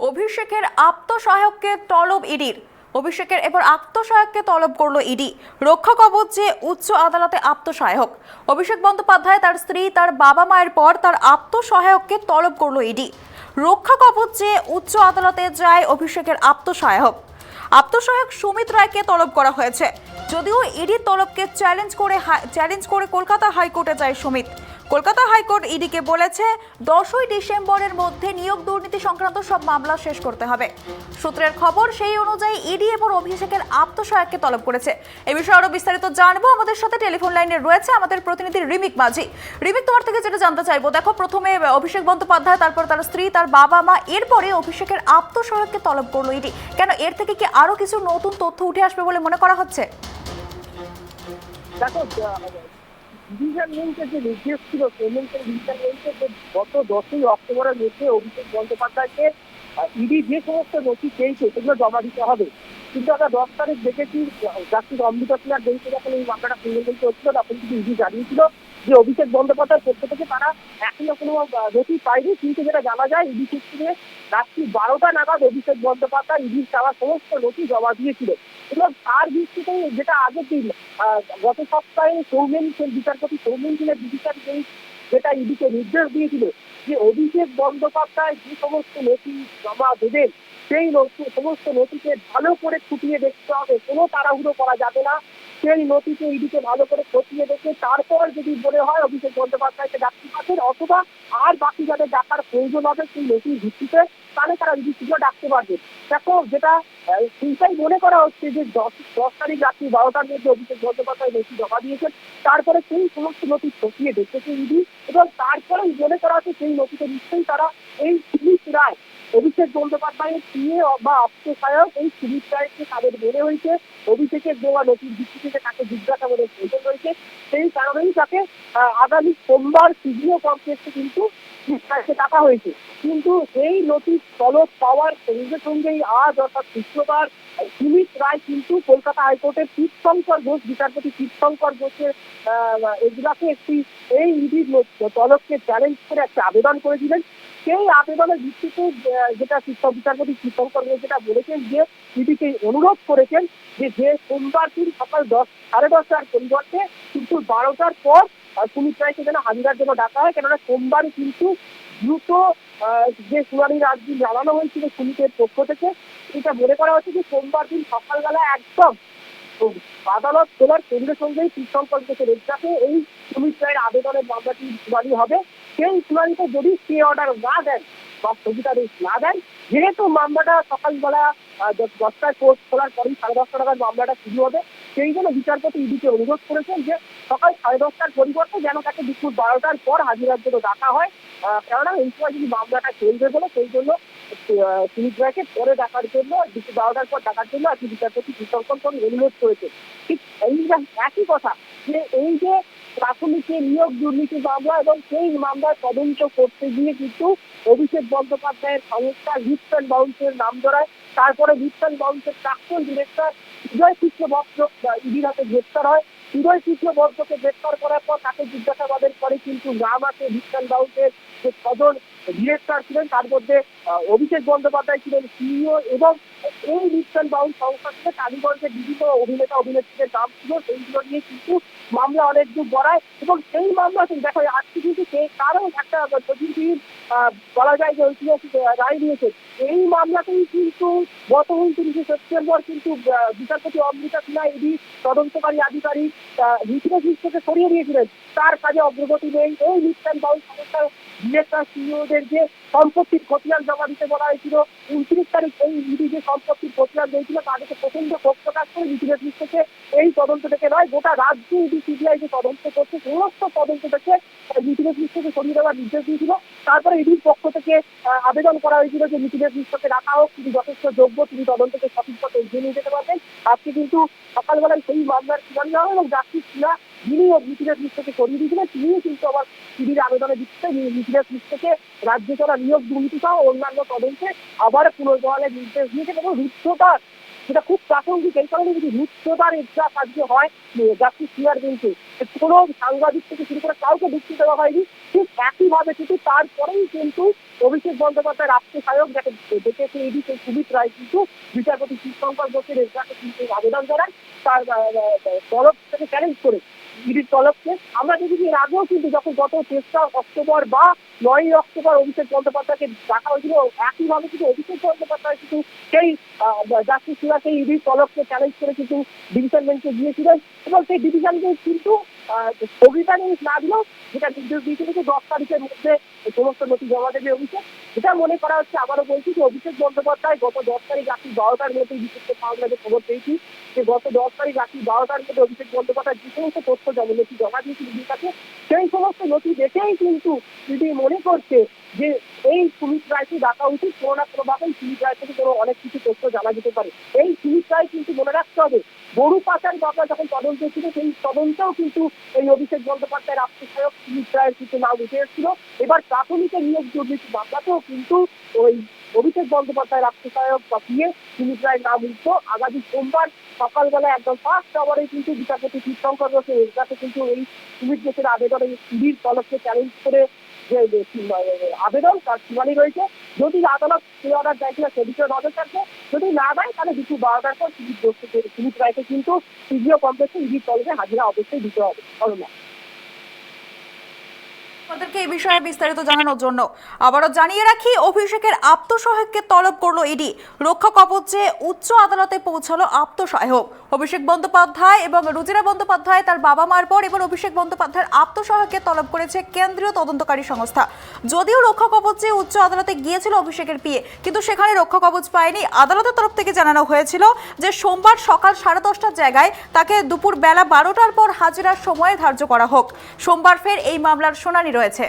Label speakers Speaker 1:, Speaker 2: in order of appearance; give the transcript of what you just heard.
Speaker 1: অভিষেকের আত্মসহায়ককে তলব ইডির। অভিষেকের এবার আত্মসহায়ককে তলব করলো ইডি। রক্ষা কবচ যে উচ্চ আদালতে আত্মসহায়ক। অভিষেক বন্দ্যোপাধ্যায়, তার স্ত্রী, তার বাবা মায়ের পর তার আত্মসহায়ককে তলব করলো ইডি। রক্ষা কবচ যে উচ্চ আদালতে যায় অভিষেকের আত্মসহায়ক সুমিত রায়কে তলব করা হয়েছে। যদিও ইডির তলবকে চ্যালেঞ্জ করে কলকাতা হাইকোর্টে যায় সুমিত। কলকাতা হাইকোর্ট ইডিকে বলেছে 10ই ডিসেম্বরের মধ্যে নিয়োগ দুর্নীতি সংক্রান্ত সব মামলা শেষ করতে হবে। সূত্রের খবর, সেই অনুযায়ী ইডি এবং অভিষেকের আত্মসহায়ককে তলব করেছে। এই বিষয়ে আরো বিস্তারিত জানবো। আমাদের সাথে টেলিফোন লাইনে রয়েছে আমাদের প্রতিনিধি রিমিক মাঝি। রিমিক, তোমার থেকে যেটা জানতে চাইবো, দেখো, প্রথমে অভিষেক বন্দ্যোপাধ্যায়, তারপর তার স্ত্রী, তার বাবা মা, এরপরে অভিষেকের আত্মসহায়ককে তলব করলো ইডি। কেন, এর থেকে কি আরো কিছু নতুন তথ্য উঠে আসবে বলে মনে করা হচ্ছে?
Speaker 2: দেখো, ডিভিশন বেঞ্চের যে নির্দেশ ছিল, পেমেন্টের ডিভিশন বেঞ্চের যে গত 10ই অক্টোবরের মধ্যে অভিষেক বন্দ্যোপাধ্যায়কে ইডি যে সমস্ত নথি চেয়েছে সেগুলো জমা দিতে হবে। কিন্তু আমরা 10 তারিখ দেখেছি, জাস্টিস অমৃতা সিনহার বেঞ্চে যখন এই মামলাটা পেমেন্ট বেঞ্চে হচ্ছিল, তখন কিন্তু ইডি জানিয়েছিল যে অভিষেক বন্দ্যোপাধ্যায়ের পক্ষ থেকে তারা এখনো কোনো নথি পায়নি। কিন্তু যেটা জানা যায়, ইডি সূত্রে রাত্রি 12টা নাগাদ অভিষেক বন্দ্যোপাধ্যায় ইডির চাওয়া সমস্ত নথি জমা দিয়েছিল। এবং তার ভিত্তিতেই যেটা আগের দিন গত সপ্তাহে বিচারপতি সৌমেন সিলের ডিভিশন বেঞ্চ যেটা ইডিকে নির্দেশ দিয়েছিল যে অভিষেক বন্দ্যোপাধ্যায় যে সমস্ত নথি জমা দেবেন সেই সমস্ত নথিকে ভালো করে খুঁটিয়ে দেখতে হবে, কোনো তাড়াহুড়ো করা যাবে না। সেই নথিকে ইডিকে ভালো করে খতিয়ে দেখে তারপর যদি মনে হয় অভিষেক বন্দ্যোপাধ্যায়কে ডাকতে পারবেন, অথবা আর বাকি যাদের ডাকার প্রয়োজন হবে সেই নথির ভিত্তিতে, তাহলে তারা ইডি শীঘ্র ডাকতে পারবে। দেখো, যেটা চিন্তাই মনে করা হচ্ছে যে 10 তারিখ রাত্রি 12টার মধ্যে অভিষেক বন্দ্যোপাধ্যায় নথি জমা দিয়েছেন, তারপরে সেই সমস্ত নথি খতিয়ে দেখতেছে ইডি, এবং তারপরে মনে করা হচ্ছে সেই নথিতে নিশ্চয়ই তারা এই সুমিত রায়, অভিষেক বন্দ্যোপাধ্যায়ের প্রিয় বা আত্মসহায়ক এই সুমিত রায়কে তাদের মনে হয়েছে অভিষেকের দেওয়া নথির ভিত্তিতে তাকে জিজ্ঞাসাবাদের প্রয়োজন রয়েছে। সেই কারণেই তাকে আগামী সোমবার সিজিও কমপ্লেক্সে কিন্তু ডাকা হয়েছে। কিন্তু এই নথির তলব পাওয়ার সঙ্গে সঙ্গেই আজ অর্থাৎ শুক্রবার সুমিত রায় কিন্তু কলকাতা হাইকোর্টের তীর্থঙ্কর ঘোষ, বিচারপতি তীর্থঙ্কর ঘোষের এগুলাকে এই ইডির তলবকে চ্যালেঞ্জ করে একটা আবেদন করেছিলেন। সেই আবেদনের ভিত্তিতে যেটা বিচারপতি তীর্থঙ্কর ঘোষ যেটা বলেছেন যে ইডিকে অনুরোধ করেছেন যে সোমবার দিন সকাল 10:30টার পরিবর্তে কিন্তু 12টার পর সুমিত রায়কে যেন হাজিরার জন্য ডাকা হয়। কেননা সোমবারই কিন্তু দ্রুত যে শুনানির আর্জি জানানো হয়েছিল সুমিতের পক্ষ থেকে, এটা মনে করা হচ্ছে যে সোমবার দিন সকালবেলা একদম আদালত খোলার সঙ্গে সঙ্গেই তীর্থঙ্কর ঘোষের এক্সাতে এই সুমিত রায়ের আবেদনের মামলাটি শুনানি হবে। সেই শুনানিতে যদি স্টে অর্ডার না দেন বা স্থগিতাদেশ না দেন, যেহেতু মামলাটা সকালবেলা 10টায় কোর্ট খোলার পরেই 10:30 নাগাদ মামলাটা শুরু হবে, সেই জন্য বিচারপতি ইডিকে অনুরোধ করেছেন যে সকাল 10:30টার পরিবর্তে যেন তাকে দুপুর 12টার পর হাজিরার জন্য ডাকা হয়। কেননা এই সময় যদি মামলাটা চলবে বলে সেই জন্য সুমিত রায়কে পরে ডাকার জন্য, দুপুর 12টার পর ডাকার জন্য আর কি বিচারপতি তীর্থঙ্কর অনুরোধ করেছে। ঠিক একই কথা যে এই যে প্রাথমিক নিয়োগ দুর্নীতি মামলা এবং সেই মামলার তদন্ত করতে গিয়ে কিন্তু অভিষেক বন্দ্যোপাধ্যায়ের সংস্থা লিফট অ্যান্ড বাউন্সের নাম ধরায়, তারপরে লিফট অ্যান্ড বাউন্সের প্রাক্তন ডিরেক্টর উদয় কৃষ্ণ ভদ্র ইডির হাতে গ্রেপ্তার হয়। উদয় কৃষ্ণ ভদ্রকে গ্রেপ্তার করার পর তাকে জিজ্ঞাসাবাদের পরে কিন্তু নাম আছে লিফট অ্যান্ড বাউন্সের যে 6জন ডিরেক্টর ছিলেন, তার মধ্যে অভিষেক বন্দ্যোপাধ্যায় ছিলেন সিইও, এবং এই লিফট অ্যান্ড বাউন্স সংস্থা থেকে টালিগঞ্জের বিভিন্ন অভিনেতা অভিনেত্রীদের নাম ছিল। সেইগুলো নিয়ে কিন্তু মামলা অনেক দূর গড়ায়, এবং সেই মামলা দেখো আজকে কিন্তু কারো একটা বলা যায় যে ঐতিহাসিক রায় দিয়েছে। এই মামলাতেই কিন্তু গত 29শে সেপ্টেম্বর কিন্তু বিচারপতি অমৃতা সিনহা ইডি তদন্তকারী আধিকারিক মিথিলেশ মিশ্রকে সরিয়ে দিয়েছিলেন। তার কাজে অগ্রগতি নেই। এই লিফট অ্যান্ড বাউন্স সংস্থার ডিরেক্টর সিইওদের যে সম্পত্তির খতিয়ান জমা দিতে বলা হয়েছিল, 29 তারিখ এই ইডি যে সম্পত্তির খতিয়ান দিয়েছিল তাদেরকে প্রচন্ড ক্ষোভ প্রকাশ করে মিথিলেশ মিশ্রকে এই তদন্ত থেকে নয়, গোটা রাজ্য ইডি সিবিআই যে তদন্ত করছে সমস্ত তদন্ত থেকে মিথিলেশ মিশ্রকে সরিয়ে দেওয়ার নির্দেশ দিয়েছিল। তারপরে ইডির পক্ষ থেকে আবেদন করা হয়েছিল যে মিথিলেশ মিশ্রকে রাখা হোক, তিনি যথেষ্ট যোগ্য, তিনি তদন্তকে সঠিক পথে এগিয়ে নিয়ে যেতে পারবেন। আজকে কিন্তু সকালবেলায় সেই মামলার শুনানি হয় এবং জাস্টিস সিনহা যিনি মিথিলেশ মিশ্রকে সরিয়ে দিয়েছিলেন তিনিও কিন্তু আবার ইডির আবেদনের ভিত্তিতে মিথিলেশ মিশ্রকে রাজ্যে চলা নিয়োগ দুর্নীতি সহ অন্যান্য তদন্তে আবার পুনর্বহালের নির্দেশ দিয়েছেন এবং রুদ্ধতার যেটা খুব প্রাসঙ্গিক। এই কারণে যদি রুদ্ধতার এক্সাম আজকে হয় জাস্টিস সিআর বেঞ্চে, কোনো সাংবাদিক থেকে শুরু করে কাউকে ঢুকতে দেওয়া হয়নি। ঠিক একইভাবে কিন্তু তারপরেই কিন্তু অভিষেক বন্দ্যোপাধ্যায়ের আত্মসহায়ক যাকে ডেকেছে ইডি সেই সুমিত রায় কিন্তু বিচারপতি শিবশঙ্কর ঘোষের এক্সামে কিন্তু আবেদন করেন তার তরফ থেকে চ্যালেঞ্জ করে ইডির তরফকে। আমরা দেখেছি এর আগেও কিন্তু যখন গত 3রা অক্টোবর বা 9ই অক্টোবর অভিষেক বন্দ্যোপাধ্যায়কে ডাকা হয়েছিল, একইভাবে কিন্তু অভিষেক বন্দ্যোপাধ্যায় কিন্তু সেই জাস্টিস সিআর সেই ইডির তরফকে চ্যালেঞ্জ করে কিন্তু ডিভিশন বেঞ্চে গিয়েছিলেন এবং সেই ডিভিশন বেঞ্চ কিন্তু স্থগিতা না দিলেও যেটা নির্দেশ দিয়েছিল যে 10 তারিখের মধ্যে সমস্ত নথি জমা দেবে অভিষেক। যেটা মনে করা হচ্ছে, আবারও বলছি যে অভিষেক বন্দ্যোপাধ্যায় গত 10 তারিখ রাত্রি 12টার মধ্যে বিশেষ করে খবর পেয়েছি যে গত 10 তারিখ রাত্রি 12টার মধ্যে অভিষেক বন্দ্যোপাধ্যায় যে সমস্ত তথ্য নথি জমা দিয়েছিল ইডির কাছে, সেই সমস্ত নথি দেখেই কিন্তু ইডি মনে করছে যে এই সুমিত রায়কে ডাকা উচিত। কোনো না কোনোভাবে সুমিত রায় থেকে কোনো অনেক কিছু তথ্য জানা যেতে পারে। এই সুমিত রায় কিন্তু মনে রাখতে হবে গরু পাচার মামলা যখন তদন্ত ছিল সেই তদন্তেও কিন্তু এই অভিষেক বন্দ্যোপাধ্যায়ের আত্মসহায়ক সুমিত রায়ের কিছু নাম উঠে এসেছিল। এবার প্রাথমিকের নিয়োগ দুর্নীতি মামলাতেও কিন্তু ওই অভিষেক বন্দ্যোপাধ্যায়ের আত্মসহায়ক বা পিএ সুমিত রায়ের নাম উঠতো। আগামী সোমবার সকালবেলা একদম ফার্স্ট আওয়ারে কিন্তু বিচারপতি শিবশঙ্কর ঘোষের এর কিন্তু এই সুমিত ঘোষের আবেদনে ইডির তরফকে চ্যালেঞ্জ করে যে আবেদন তার শুনানি রয়েছে। যদি আদালত সেই অর্ডার দেয় কিনা সে বিষয়ে নজর থাকবে, যদি না দেয় তাহলে দুপুর 12টার পর সুমিত রায়কে কিন্তু সিজিও কমপ্লেক্সে ইডির তলবে হাজিরা অবশ্যই দিতে হবে।
Speaker 1: আমাদেরকে এই বিষয়ে বিস্তারিত জানানোর জন্য আবারও জানিয়ে রাখি, অভিষেকের আত্মসহায়ককে তলব করলো ইডি। রক্ষা কবচে উচ্চ আদালতে পৌঁছালো আত্মসহায়ক। অভিষেক বন্দ্যোপাধ্যায় এবং রুজিরা বন্দ্যোপাধ্যায় তার বাবা মার পর এবার অভিষেক বন্দ্যোপাধ্যায়ের আত্মসহায়ককে তলব করেছে কেন্দ্রীয় তদন্তকারী সংস্থা। যদিও রক্ষা কবচে উচ্চ আদালতে গিয়েছিল অভিষেকের পিএ, কিন্তু সেখানে রক্ষা কবচ পায়নি। আদালতের তরফ থেকে জানানো হয়েছিল যে সোমবার সকাল 10:30টার জায়গায় তাকে দুপুর বেলা 12টার পর হাজিরার সময় ধার্য করা হোক। সোমবার ফের এই মামলার শুনানি রয়েছে।